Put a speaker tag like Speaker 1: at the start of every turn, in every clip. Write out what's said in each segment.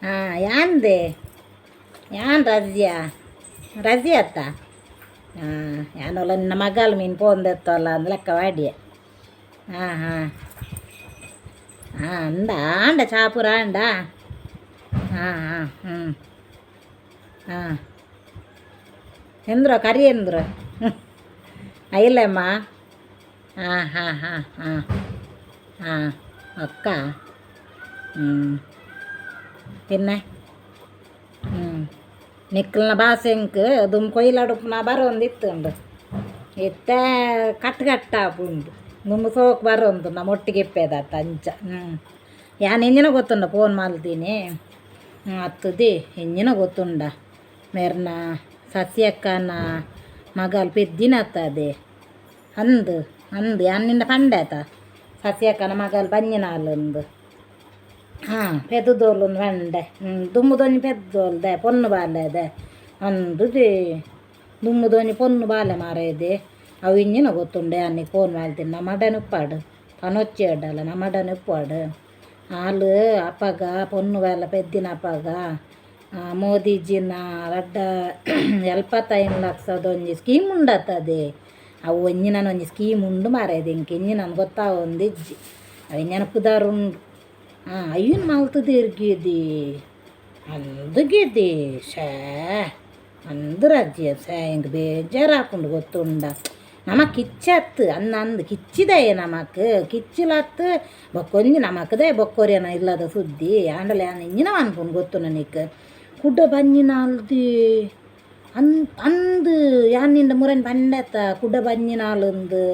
Speaker 1: ಹಾಂ ಯಾಂದೆ ಯಾನ್ ರಜೆ ಅತ್ತ ಹಾಂ ಯಾನೊಲ್ಲ ನಿನ್ನ ಮಗಲ್ ಮೀನು ಪೋಂದೆತ್ತಲ್ಲ ಅಂದ್ ಲೆಕ್ಕ ವಾಡಿಯ ಹಾಂ ಹಾಂ ಹಾಂ ಆಂಡ ಚಾಪುರ ಆಂಡ ಹಾಂ ಹಾಂ ಹ್ಞೂ ಹಾಂ ಎಂದ್ರು ಕರಿ ಎಂದ್ರು ಇಲ್ಲಮ್ಮ ಹಾಂ ಹಾಂ ಹಾಂ ಹಾಂ ಹಾಂ ಅಕ್ಕ പിന്നെ ನಿಕ್ಕಲ್ನ ಬಾಸೆಂಕ್ ದುಮ್ ಕೊಯ್ಲಾಡುಪ್ಪುನ ಬರೊಂದಿತ್ತುಂಡು ಇತ್ತ ಕಟ್ಟಾಪುಂಡು ದುಂಬು ಸೋಕು ಬರೊಂದು ನಮ್ಮ ಒಟ್ಟಿಗೆ ಇಪ್ಪೇದತ್ತ ಅಂಚ ಯಾನ್ ಎಂಜಿನ ಗೊತ್ತುಂಡ ಫೋನ್ ಮಲ್ತೀನಿ ಅತ್ತದಿ ಎಂಜಿನ ಗೊತ್ತುಂಡ ಮೇರ್ನ ಸಸ್ಯಕ್ಕನ ಮಗಲ್ ಪೆದ್ದಿನ ಅತ್ತದೆ ಅಂದು ಯಾನ್ ನಿಂದ ಪಂಡೆ ಆತ ಸಸ್ಯಕ್ಕನ ಮಗಲ್ ಬಂಜಿನಾಲಂದು ಹಾಂ ಪೆದ್ದೋಲುಂದು ಬಂಡೆ ದುಮ್ಮುದೊಂಜಿ ಪೆದ್ದೋಲ್ದೆ ಪೊನ್ನು ಬಾಲೆದೆ ಅಂದುದೇ ದುಮ್ಮುದೊಂಜಿ ಪೊನ್ನು ಬಾಲೆ ಮಾರೇದೆ ಅವು ಇಂಜಿನ ಗೊತ್ತುಂಡೆ ಅನ್ನಿ ಫೋನ್ ಮಾಡ್ತೀನಿ ನಮ್ಮಡನ ಉಪ್ಪಾಡು ಪನೊಚ್ಚಿ ಅಡ್ಡಲ್ಲ ನಮ್ಮಡನ ಉಪ್ಪಾಡು ಹಾಲು ಅಪ್ಪಗ ಪೊನ್ನು ಬಾಲ ಪೆದ್ದಿನ ಅಪ್ಪಗ ಮೋದಿಜಿನ ರಡ್ಡ 75,00,000 ಸ್ಕೀಮ್ ಉಂಡತ್ತದೆ ಅವು ಒಂಜಿನೊಂಜಿ ಸ್ಕೀಮ್ ಉಂಡು ಮಾರೇದೆ ಇಂಕೆ ಇಂಜಿನ ಗೊತ್ತಾವ ಒಂದು ಇಜ್ಜಿ ಅವು ನೆನಪುದಾರುಂಡು ಅಯ್ಯನ ಮಲ್ತದೆ ಇರ್ಗಿದಿ ಅಂದಗಿದಿ ಶೇ ಅಂದ್ರಜ್ಜಿ ಶೇ ಹಿಂಗೆ ಬೇಜಾರು ಹಾಕೊಂಡು ಗೊತ್ತುಂಡ ನಮಕ್ ಕಿಚ್ಚತ್ತು ಅಂದು ಕಿಚ್ಚಿದೆಯೇ ನಮಕ್ ಕಿಚ್ಚಿಲತ್ತು ಬೊಕ್ಕೊಂಜಿ ನಮಕದೇ ಬೊಕ್ಕೊರಿಯನ ಇಲ್ಲದ ಸುದ್ದಿ ಆಂಡಲೆ ಇಂಜಿನ ಅನ್ಕೊಂಡು ಗೊತ್ತು ನನಗೆ ಕುಡ್ಡ ಬಂಜಿನ ಅಲ್ದಿ ಅಂದು ಯಾನಿಂದ ಮುರನ್ ಪಂಡೆತ್ತ ಕುಡ್ಡ ಬಂಜಿನ ಅಲ್ಲೊಂದು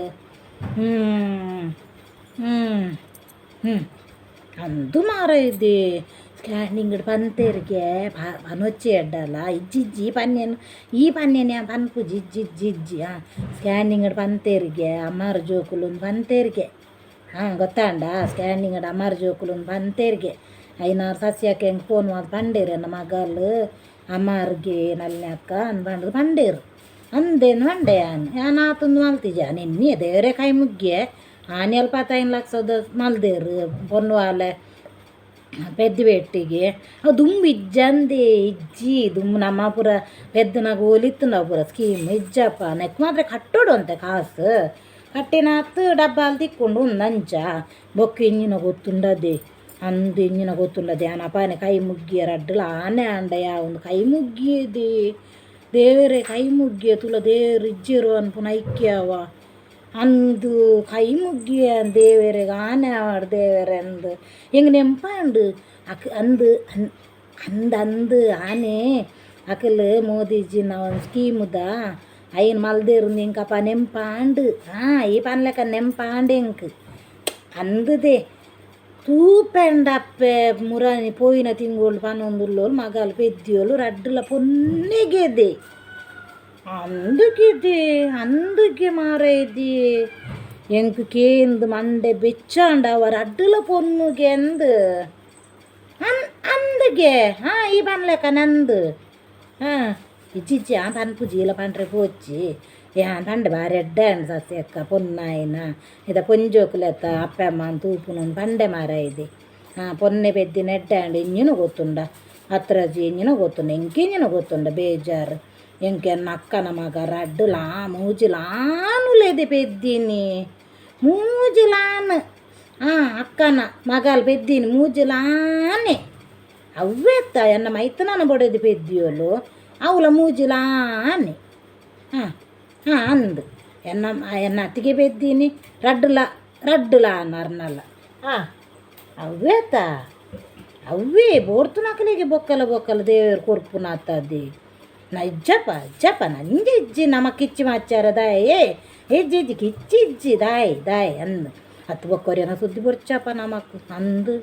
Speaker 1: ಅಂದು ಮಾರೈದೆ ಸ್ಕ್ಯಾನಿಂಗ್ ಪಂತೇರಿಗೆ ಪನೊಚ್ಚಿ ಅಡ್ಡಲ್ಲ ಇಜ್ಜಿಜ್ಜಿ ಪನ್ಯನು ಈ ಪನ್ಯನ ಪನ್ಪುಜಿ ಇಜ್ಜಿಜ್ಜಿ ಸ್ಕ್ಯಾನಿಂಗ್ ಪಂತೇರಿಗೆ ಅಮ್ಮಾರ ಜೋಕುಲೊಂದು ಪಂತೇರಿಗೆ ಗೊತ್ತಾಂಡ ಸ್ಕ್ಯಾನಿಂಗ್ ಅಮ್ಮಾರ ಜೋಕುಲೊಂದು ಪಂತೇರಿಗೆ 5-6 ಸಸ್ಯಕ್ಕೆ ಹೆಂಗೆ ಫೋನ್ ಮಾಡಿ ಪಂಡೇರು ನನ್ನ ಮಗಲು ಅಮ್ಮಾರಿಗೆ ನಲ್ಲಿ ಅಕ್ಕ ಅಂದ್ಬಂಡ್ರು ಪಂಡೇರು ಅಂದೇನು ಪಂಡೆ ಯಾನ್ ಆತಂದು ಮಲ್ತಿಜ ನಿನ್ನೆ ದೇವರೇ ಕೈ ಮುಗ್ಗೆ 75,00,000 ಮಲ್ದೇರು ಪೊನ್ನು ವಾಲೆ ಪೆದ್ದಿ ಬೆಟ್ಟಿಗೆ ಅವು ದುಂಬು ಇಜ್ಜಂದೆ ಇಜ್ಜಿ ದುಂಬು ನಮ್ಮ ಪೂರ ಪೆದ್ದನಾಗ ಹೋಲಿತ್ತು ನಾವು ಪೂರ ಸ್ಕೀಮ್ ಇಜ್ಜಪ್ಪ ನೆಕ್ ಮಾತ್ರ ಕಟ್ಟೋಡು ಅಂತೆ ಕಾಸು ಕಟ್ಟಿನಾತು ಡಬ್ಬಾಲ್ ತಿಕ್ಕೊಂಡು ಒಂದು ಅಂಚ ಬೊಕ್ಕ ಇಂಜಿನ ಗೊತ್ತುಂಡದೆ ಅಂದು ಇಂಜಿನ ಗೊತ್ತುಂಡದೆ ಅನಪಾನೆ ಕೈ ಮುಗ್ಗಿಯರ ಅಡ್ಡಲ ಆನೆ ಅಂಡಯ ಒಂದು ಕೈ ಮುಗ್ಗಿಯದೆ ದೇವರೇ ಕೈ ಮುಗ್ಗಿಯ ತುಲ ದೇವರು ಇಜ್ಜಿರು ಅನ್ಪುನ ಐಕ್ಯವ ಅಂದು ಕೈ ಮುಗ್ಗಿಯ ದೇವರಿಗೆ ಆನೆ ಆವಾಡು ದೇವರೇ ಅಂದು ಹೆಂಗೆ ನೆಂಪಾಂಡು ಅಂದು ಆನೆ ಅಕಲ್ ಮೋದಿಜಿನ ಒಂದು ಸ್ಕೀಮುದ ಐನ್ ಮಲ್ದೇರು ಇಂಕಪ್ಪ ನೆಂಪಾಂಡು ಈ ಪನ್ಲೆಕ್ಕ ನೆಂಪಾಂಡು ಎಂಕ್ ಅಂದದೆ ತೂಪೆಂಡಪ್ಪೆ ಮುರಾನಿ ಪೋಯಿನ ತಿಂಗೋಳು ಪನ್ನೊಂದುಲ್ಲೋಳು ಮಗಲು ಪೆದ್ದಿಯೋಳು ರಡ್ಡುಲ ಪೊನ್ನೆಗೆದೆ అందుకే మారేది ఎంకు కేందు మండే బెచ్చాండ అవర్ అడ్డుల పొన్నుగెందు అందుకే ఈ పనిలేక నందు ఇచ్చి ఆ పనుపు జీల పండ్ರೆ పోచి పండు బాగా రెడ్డండి సస్యక్క పొన్నాయన ఇద పొంజోకులెత్త అప్పమ్మ తూపును పండే మారేది పొన్ನೆ పెద్ది నెడ్డండి ఇంజిన ಗೊತ್ತುಂಡ ಹತ್ರಜಿ ಇಂಜಿನ ಗೊತ್ತುಂಡ ಇಂಕಿಂಜಿನ ಗೊತ್ತುಂಡ ಬೇಜಾರು ఇంకెన్న అక్కన మగ రడ్డులా మూజిలాను లేదు పెద్దిని మూజిలాను అక్కన మగాలు పెద్దిని మూజిలానే అవ్వేత్త ఎన్న మైతనన పడేది పెద్దోళ్ళు అవుల మూజిలాని అందు ఎన్న అతికి పెద్దిని రడ్డులా అన్నారు నల్ల అవ్వేత్త అవ్వే బోర్తునకలిగి బొక్కలు దేవరు కొరుపునత్తది ನಾ ಇಜ್ಜಪ್ಪ ನಂಗೆ ಇಜ್ಜಿ ನಮಕ್ ಕಿಚ್ಚಿ ಮಾಚಾರ ದಾಯೇ ಇಜ್ಜಿ ಕಿಚ್ಚಿ ದಾಯ್ ಅಂದು ಹತ್ತು ಬೊಕ್ಕೊರಿಯನ ಸುದ್ದಿ ಬೊರ್ಚಪ್ಪ ನಮಕ್ ಅಂದು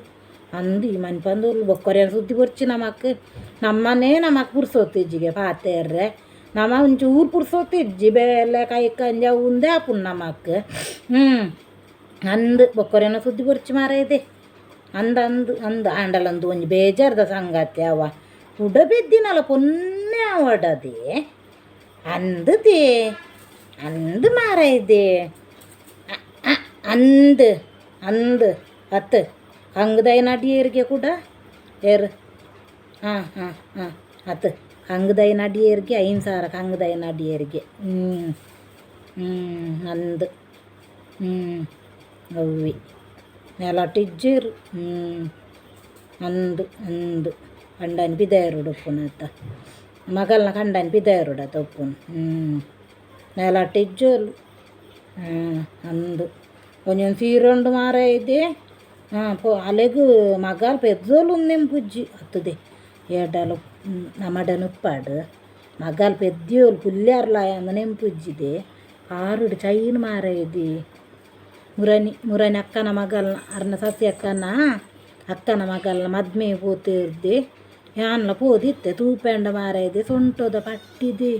Speaker 1: ಈ ಮನೆ ಪಂದೂರು ಬೊಕ್ಕೊರಿಯನ ಸುದ್ದಿ ಬೊರ್ಚಿ ನಮಕ್ ನಮ್ಮನೇ ನಮಕ್ ಪುರ್ಸೋತಿಜ್ಜಿಗೆ ಪಾತೇರ್ರೆ ನಮ್ಮ ಒಂಚೂರು ಪುರ್ಸೋತಿಜ್ಜಿ ಬೇಲೆ ಕೈ ಕಂಜ ಉಂದೆ ಆಪುನ್ ನಮಕ್ ಅಂದು ಬೊಕ್ಕೊರಿಯನ ಸುದ್ದಿ ಬೊರ್ಚಿ ಮಾರೈದೆ ಅಂದು ಆಂಡಲಂದು ಒಂಜಿ ಬೇಜಾರ್ದ ಸಂಗತಿ ಅವ ಉಡಬೆದ್ದಿನಲ್ಲ ಪೊನ್ನೆ ಅವಡದೆ ಅಂದು ಮಾರೈದೆ ಅಂದು ಹತ್ತು ಹಂಗದೈ ನಡಿಯರಿಗೆ ಕೂಡ ಏರು ಹಾಂ ಹಾಂ ಹಾಂ ಆತು ಕಂಗದೈನ ಅಡಿಯರಿಗೆ 5,000 ಕಂಗದೈನ ಅಡಿಯರಿಗೆ ಅಂದು ಅವ್ವಿ ನೆಲಟಿಜ್ಜೀರು ಅಂದು ಅಂದು ಕಂಡಾನಿ ಪಿದಾಯರುಡು ಉಪ್ಪುನ ಆತ ಮಗಲ್ನ ಕಂಡಾನಿ ಪಿದಾಯರುಡು ಆತ ಉಪ್ಪುನ ನೆಲಟಿಜ್ಜೋಲು ಅಂದು ಒಂಜೊಂದು ಸೀರೆ ಉಂಡು ಮಾರಾಯ್ದೆ ಅಲೆಗು ಮಗಾಲ್ ಪೆದ್ದೋಲು ನೆಂಪುಜ್ಜಿ ಅತ್ತುದೆ ಎಡಲು ನಮಡನ ಉಪ್ಪಾಡು ಮಗಾಲ್ ಪೆದ್ದೋಲು ಪುಲ್ಯಾರ್ಲಾಯ ಅಂದ ನೆಂಪುಜ್ಜಿದೆ ಆರುಡು ಚೈನ್ ಮಾರಾಯ್ದೆ ಮುರನಿ ಅಕ್ಕನ ಮಗಲ್ನ ಅರ್ನ ಸಸಿ ಅಕ್ಕನ ಮಗಲ್ನ ಮದ್ಮೆ ಪೋತಿರ್ದೆ ಯಾನ್ಲ ಪೋದಿತ್ತೆ ತೂಪೆಂಡ ಮಾರಾಯ್ದೆ ಸೊಂಟದ ಪಟ್ಟಿದೆ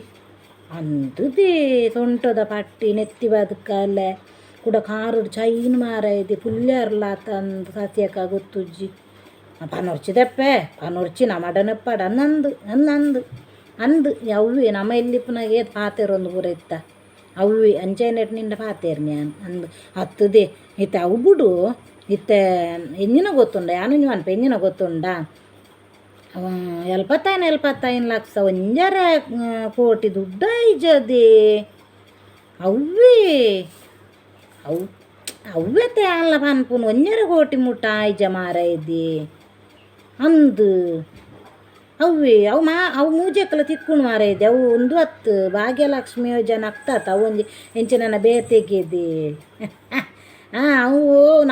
Speaker 1: ಅಂದುದೇ ಸೊಂಟದ ಪಟ್ಟಿ ನೆತ್ತಿ ಬದುಕಲ್ಲ ಕೂಡ ಕಾರುಡು ಚೈನ್ ಮಾರಾಯ್ದೆ ಪುಲ್ಯಾರ್ಲ ತಂದು ಸಸ್ಯಕ್ಕ ಗೊತ್ತುಜ್ಜಿ ಪನೊರ್ಚಿದಪ್ಪೆ ಪನೊರ್ಚಿ ನಮಡನಪ್ಪಾಡು ಅಂದು ಅವ್ವಿ ನಮ್ಮ ಎಲ್ಲಿಪ್ಪನಾಗೆ ಪಾತೆರೊಂದು ಪೂರ ಇತ್ತ ಅವ್ವಿ ಅಂಚೆನೆಟ್ ನಿಂಡ ಪಾತೇರು ನಾನು ಅಂದು ಹತ್ತುದೆ ಇತ್ತೆ ಅವು ಬಿಡು ಇತ್ತೆ ಎಂಜಿನ ಗೊತ್ತುಂಡ ಯಾನು ನೀವು ಅನ್ಪ ಎಂಜಿನ ಗೊತ್ತುಂಡ 75 ಲಕ್ಷ ಒಂಜರ ಕೋಟಿ ದುಡ್ಡ ಐಜದೆ ಅವ್ವತೆ ಅಲ್ಲ ಪನ್ಪುನು ಒಂಜರ ಕೋಟಿ ಮುಟ್ಟ ಐಜ ಮಾರಾಯ್ದೆ ಅಂದು ಅವು ಮೂಜೆಕ್ಕಲ ತಿಕ್ಕುಣು ಮಾರಾಯ್ದೆ ಅವು ಒಂದು 10 ಭಾಗ್ಯಲಕ್ಷ್ಮಿ ಯೋಜನೆ ಆಗ್ತಾತ ಅವು ಒಂಜಿ ಎಂಚಿನ ಬೇತೆಗೆದೆ ಅವು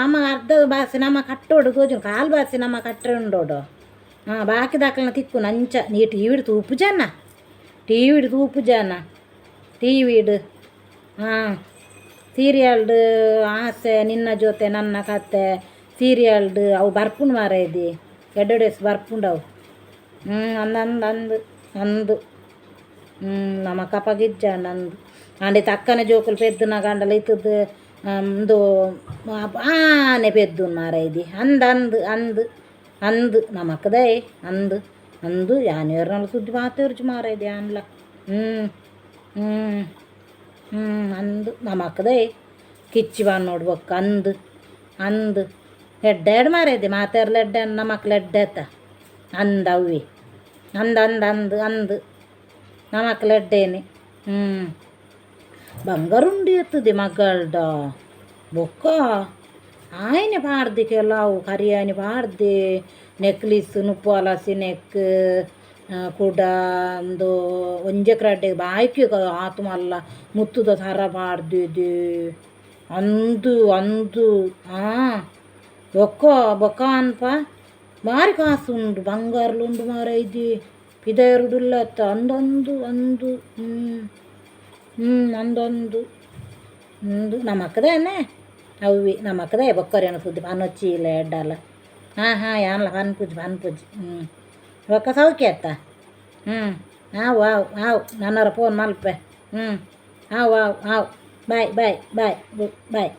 Speaker 1: ನಮ್ಮ ಅರ್ಧ ಬಾಸಿ ನಮ್ಮ ಕಟ್ಟೋಡು ತೋಜು ಕಾಲು ಬಾಸಿ ನಮ್ಮ ಕಟ್ಟೊಂಡೋಡು ಬಾಕಿ ದಾಖಲನ ತಿಕ್ಕುನು ಅಂಚ ನೀ ಟಿವಿಡು ತೂಪು ಜನ ಟಿವಿಡು ಸೀರಿಯಲ್ಡು ಆಸೆ ನಿನ್ನ ಜೊತೆ ನನ್ನ ಕತೆ ಸೀರಿಯಲ್ಡು ಅವು ಬರ್ಪುಂಡು ಮಾರಾಯ್ದೆ ಎಡ್ಡೆಸ್ ಬರ್ಪುಂಡು ಅವು ಅಂದು ನಮ್ಮ ಕಪಗಿಜ್ಜ ನಂದು ಅಂಡೆ ತಕ್ಕನ ಜೋಕುಲು ಪೆದ್ದನ ಗಂಡಲ ಇತ್ತದ್ದು ಒಂದು ಆನೆ ಪೆದ್ದು ಮಾರಾಯ್ದೆ ಅಂದು ನಮಕ್ಕದೇ ಅಂದು ಯಾನೇರ್ನಲ್ಲ ಸುದ್ದಿ ಮಾತೇರ್ಜು ಮಾರಾಯ್ದೆ ಅನ್ಲ ಅಂದು ನಮಕ್ಕದೇ ಕಿಚ್ಚಿ ಬಂದು ನೋಡ್ಬೇಕು ಅಂದು ಎಡ್ಡೆಡ್ ಮಾರಾಯ್ದೆ ಮಾತೇರ್ಲ ಎಡ್ಡೆ ನಮಕ್ಲು ಎಡ್ಡೆತ್ತ ಅಂದವ್ವಿ ಅಂದು ನಮಕ್ಲು ಎಡ್ಡೇನೆ ಬಂಗಾರುಂಡಿ ಎತ್ತದೆ ಮಗಳ್ಡ ಬೊಕ್ಕ ಆಯ್ನೆ ಪಾಡ್ದೆ ಕೆಲವು ಕರಿಯಾನಿ ಪಾಡ್ದೆ ನೆಕ್ಲಿಸ್ ನುಪ್ಪುವಲಸಿ ನೆಕ್ ಕೂಡ ಒಂದು ಒಂಜೆ ಕ್ರಡ್ಡೆಗೆ ಬಾಯ್ಕೆ ಆತು ಮಲ್ಲ ಮುತ್ತುದ ಸರ ಪಾಡ್ದಿದೆ ಅಂದು ಬೊಕ್ಕ ಅನ್ಪ ಭಾರಿ ಕಾಸು ಉಂಡು ಬಂಗಾರಲುಂಡು ಮಾರಾಯ್ದೆ ಪಿದಾಯರುಡುಲ್ಲತ್ತ ಅಂದು ಅಂದು ನಮಕ್ಕದೇನೆ ಅವ್ವಿ ನಮಕ್ಕದೇ ಬೊಕ್ಕರೇನು ಸುದ್ದಿ ಪನೊಚ್ಚಿ ಇಲ್ಲ ಎಡ್ಡಲ್ಲ ಯಾನ್ಲ ಪನ್ಪುಜಿ ಬೊಕ್ಕ ಸೌಖ್ಯ ಅತ್ತ ಹಾವು ನನ್ನರ ಫೋನ್ ಮಲ್ಪೆ ಹಾವು ಬಾಯ್